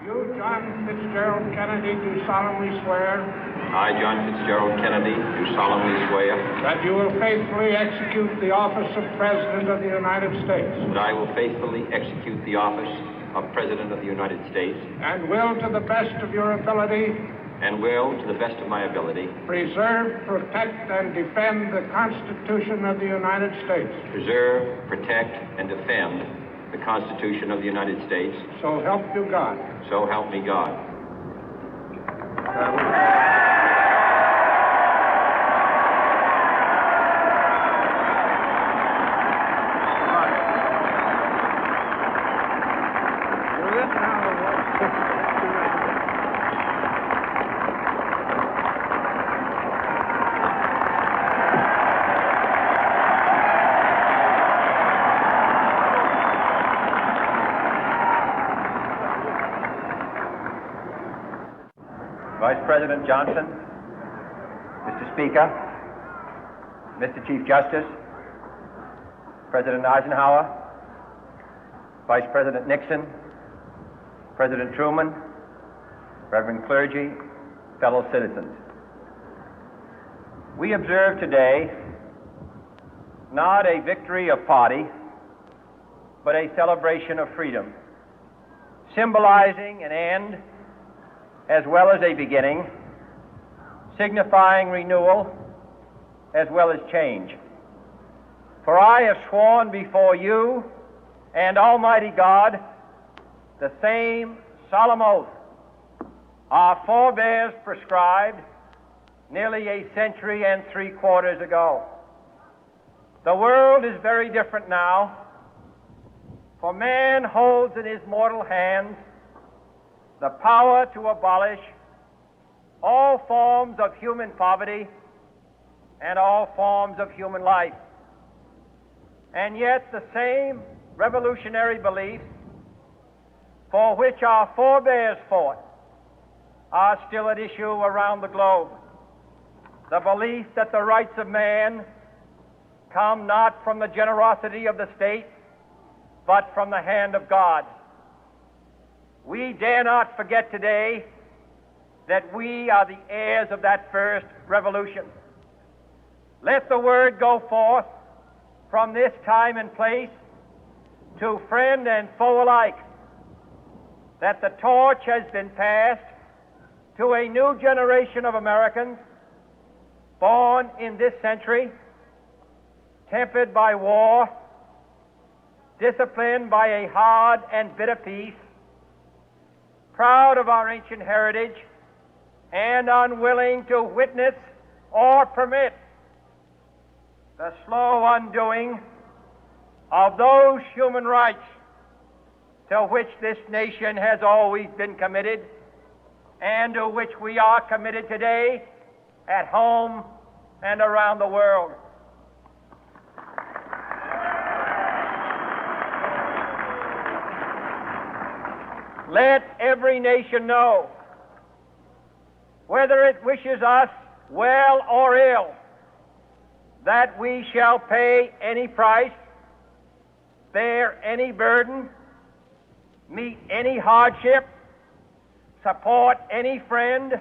You, John Fitzgerald Kennedy, do solemnly swear I, John Fitzgerald Kennedy, do solemnly swear that you will faithfully execute the office of President of the United States that I will faithfully execute the office of President of the United States and will, to the best of your ability, and will, to the best of my ability, preserve, protect, and defend the Constitution of the United States. preserve, protect, and defend the Constitution of the United States. So help you God. So help me God. Vice President Johnson, Mr. Speaker, Mr. Chief Justice, President Eisenhower, Vice President Nixon, President Truman, Reverend clergy, fellow citizens. We observe today not a victory of party, but a celebration of freedom, symbolizing an end as well as a beginning, signifying renewal as well as change. For I have sworn before you and Almighty God the same solemn oath our forebears prescribed nearly a century and 3/4 ago. The world is very different now, for man holds in his mortal hands the power to abolish all forms of human poverty and all forms of human life. And yet the same revolutionary beliefs for which our forebears fought are still at issue around the globe. The belief that the rights of man come not from the generosity of the state, but from the hand of God. We dare not forget today that we are the heirs of that first revolution. Let the word go forth from this time and place to friend and foe alike that the torch has been passed to a new generation of Americans born in this century, tempered by war, disciplined by a hard and bitter peace, proud of our ancient heritage, and unwilling to witness or permit the slow undoing of those human rights to which this nation has always been committed and to which we are committed today at home and around the world. Let every nation know, whether it wishes us well or ill, that we shall pay any price, bear any burden, meet any hardship, support any friend,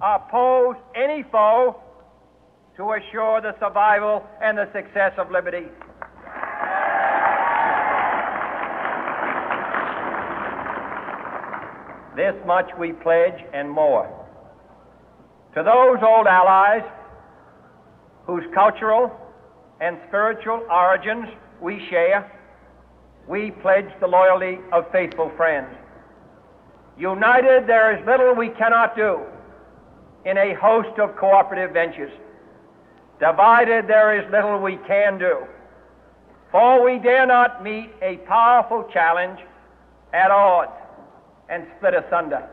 oppose any foe to assure the survival and the success of liberty. This much we pledge and more. To those old allies whose cultural and spiritual origins we share, we pledge the loyalty of faithful friends. United, there is little we cannot do in a host of cooperative ventures. Divided, there is little we can do, for we dare not meet a powerful challenge at odds and split asunder.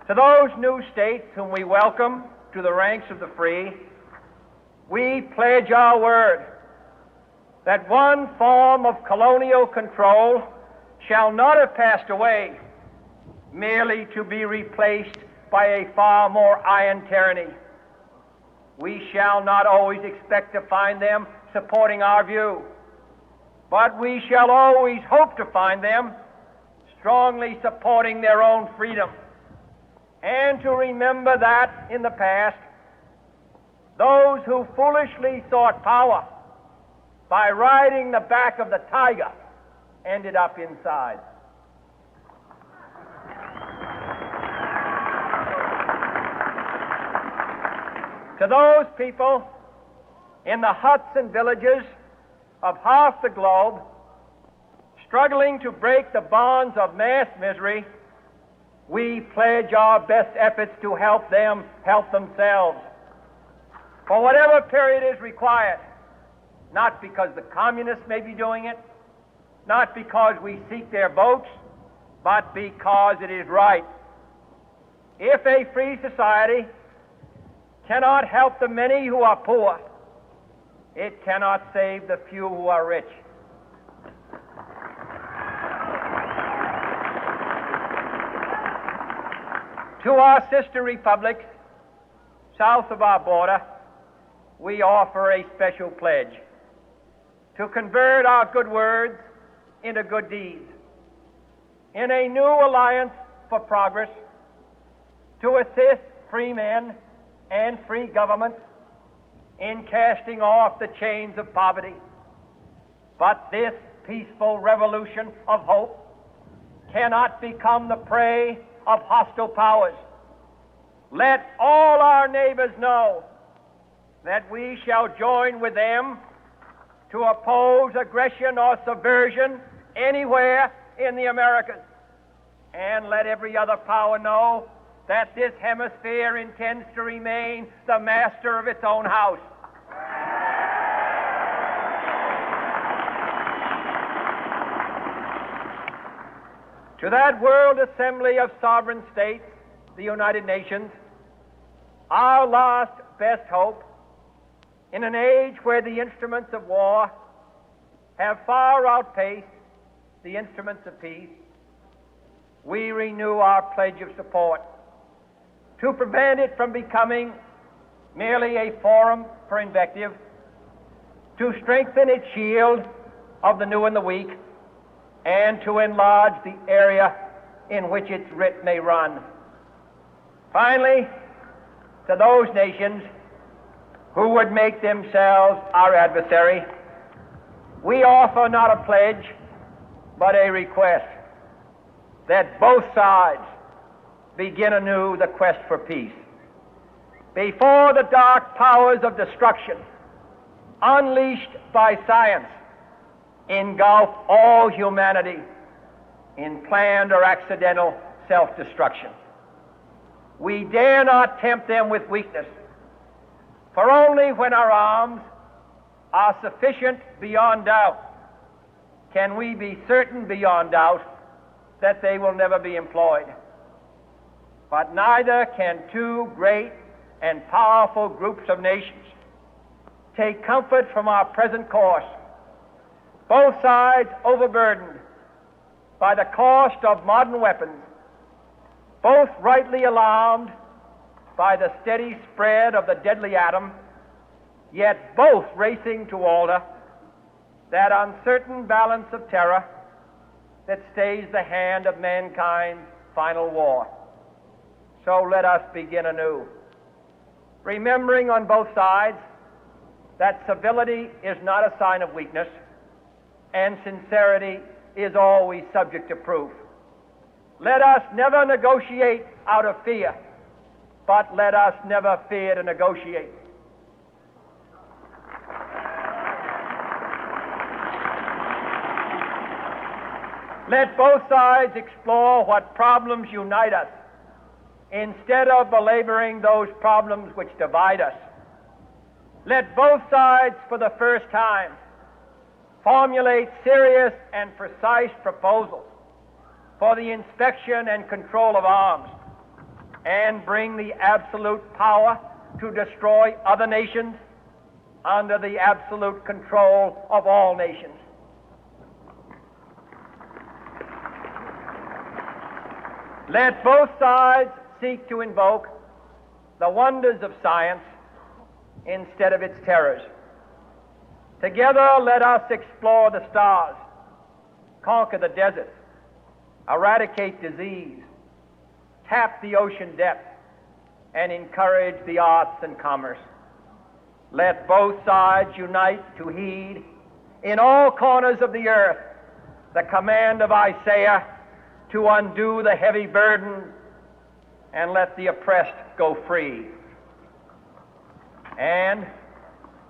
To those new states whom we welcome to the ranks of the free, we pledge our word that one form of colonial control shall not have passed away merely to be replaced by a far more iron tyranny. We shall not always expect to find them supporting our view, but we shall always hope to find them strongly supporting their own freedom, and to remember that in the past, those who foolishly sought power by riding the back of the tiger ended up inside. To those people in the huts and villages of half the globe struggling to break the bonds of mass misery, we pledge our best efforts to help them help themselves for whatever period is required, not because the communists may be doing it, not because we seek their votes, but because it is right. If a free society cannot help the many who are poor, it cannot save the few who are rich. To our sister republics south of our border, we offer a special pledge to convert our good words into good deeds, in a new alliance for progress, to assist free men and free governments in casting off the chains of poverty. But this peaceful revolution of hope cannot become the prey of hostile powers. Let all our neighbors know that we shall join with them to oppose aggression or subversion anywhere in the Americas. And let every other power know that this hemisphere intends to remain the master of its own house. To that World Assembly of Sovereign States, the United Nations, our last best hope, in an age where the instruments of war have far outpaced the instruments of peace, we renew our pledge of support to prevent it from becoming merely a forum for invective, to strengthen its shield of the new and the weak, and to enlarge the area in which its writ may run. Finally, to those nations who would make themselves our adversary, we offer not a pledge, but a request that both sides begin anew the quest for peace. Before the dark powers of destruction, unleashed by science, engulf all humanity in planned or accidental self-destruction, we dare not tempt them with weakness, for only when our arms are sufficient beyond doubt can we be certain beyond doubt that they will never be employed. But neither can two great and powerful groups of nations take comfort from our present course, both sides overburdened by the cost of modern weapons, both rightly alarmed by the steady spread of the deadly atom, yet both racing to alter that uncertain balance of terror that stays the hand of mankind's final war. So let us begin anew, remembering on both sides that civility is not a sign of weakness, and sincerity is always subject to proof. Let us never negotiate out of fear, but let us never fear to negotiate. Let both sides explore what problems unite us, instead of belaboring those problems which divide us. Let both sides, for the first time, formulate serious and precise proposals for the inspection and control of arms, and bring the absolute power to destroy other nations under the absolute control of all nations. Let both sides seek to invoke the wonders of science instead of its terrors. Together, let us explore the stars, conquer the deserts, eradicate disease, tap the ocean depth, and encourage the arts and commerce. Let both sides unite to heed in all corners of the earth the command of Isaiah to undo the heavy burden and let the oppressed go free. And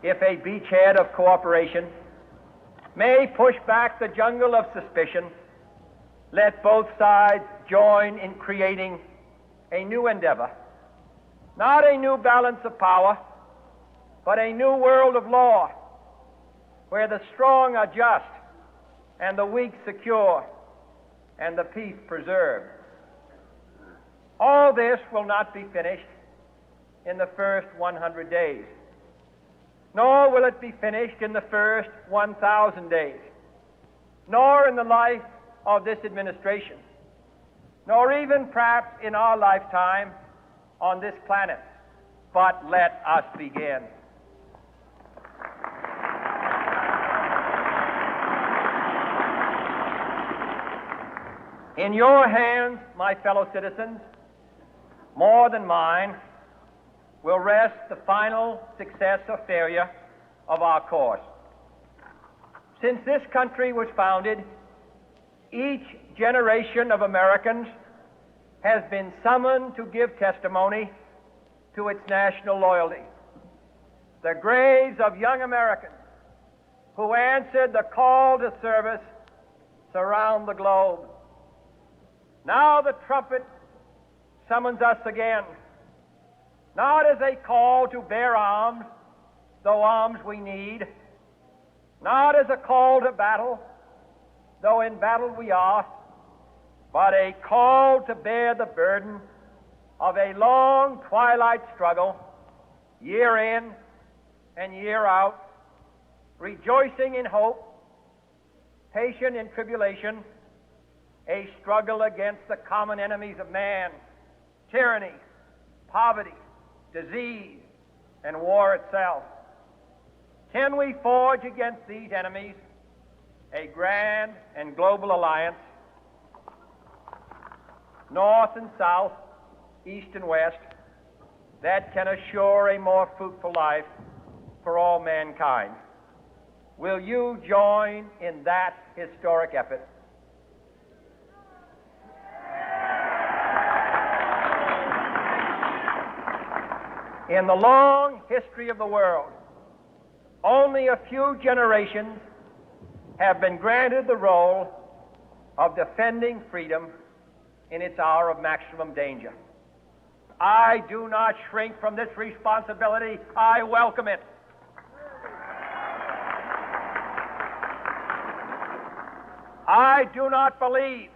if a beachhead of cooperation may push back the jungle of suspicion, let both sides join in creating a new endeavor, not a new balance of power, but a new world of law, where the strong are just and the weak secure and the peace preserved. All this will not be finished in the first 100 days, nor will it be finished in the first 1,000 days, nor in the life of this administration, nor even perhaps in our lifetime on this planet. But let us begin. In your hands, my fellow citizens, more than mine, will rest the final success or failure of our course. Since this country was founded, each generation of Americans has been summoned to give testimony to its national loyalty. The graves of young Americans who answered the call to service surround the globe. Now the trumpet summons us again, not as a call to bear arms, though arms we need, not as a call to battle, though in battle we are, but a call to bear the burden of a long twilight struggle, year in and year out, rejoicing in hope, patient in tribulation, a struggle against the common enemies of man, tyranny, poverty, disease, and war itself. Can we forge against these enemies a grand and global alliance, north and south, east and west, that can assure a more fruitful life for all mankind? Will you join in that historic effort? In the long history of the world, only a few generations have been granted the role of defending freedom in its hour of maximum danger. I do not shrink from this responsibility. I welcome it. I do not believe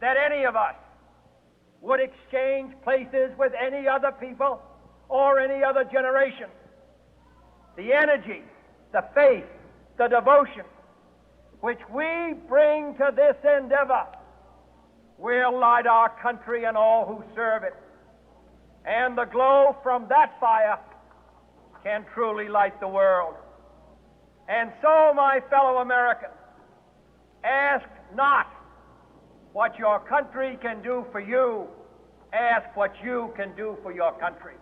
that any of us would exchange places with any other people or any other generation. The energy, the faith, the devotion which we bring to this endeavor will light our country and all who serve it. And the glow from that fire can truly light the world. And so, my fellow Americans, ask not what your country can do for you, ask what you can do for your country.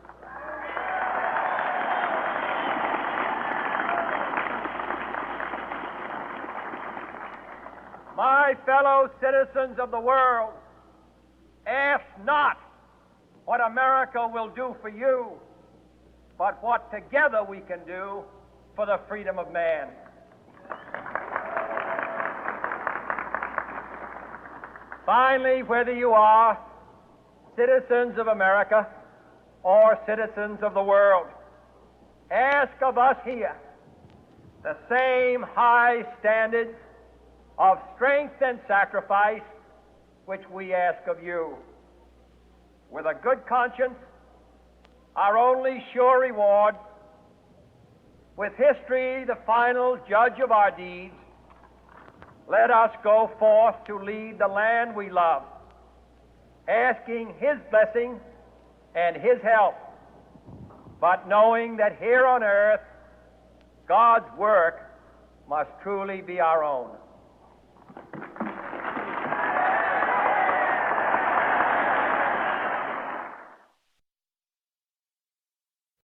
My fellow citizens of the world, ask not what America will do for you, but what together we can do for the freedom of man. Finally, whether you are citizens of America or citizens of the world, ask of us here the same high standards of strength and sacrifice which we ask of you. With a good conscience, our only sure reward, with history the final judge of our deeds, let us go forth to lead the land we love, asking His blessing and His help, but knowing that here on earth God's work must truly be our own.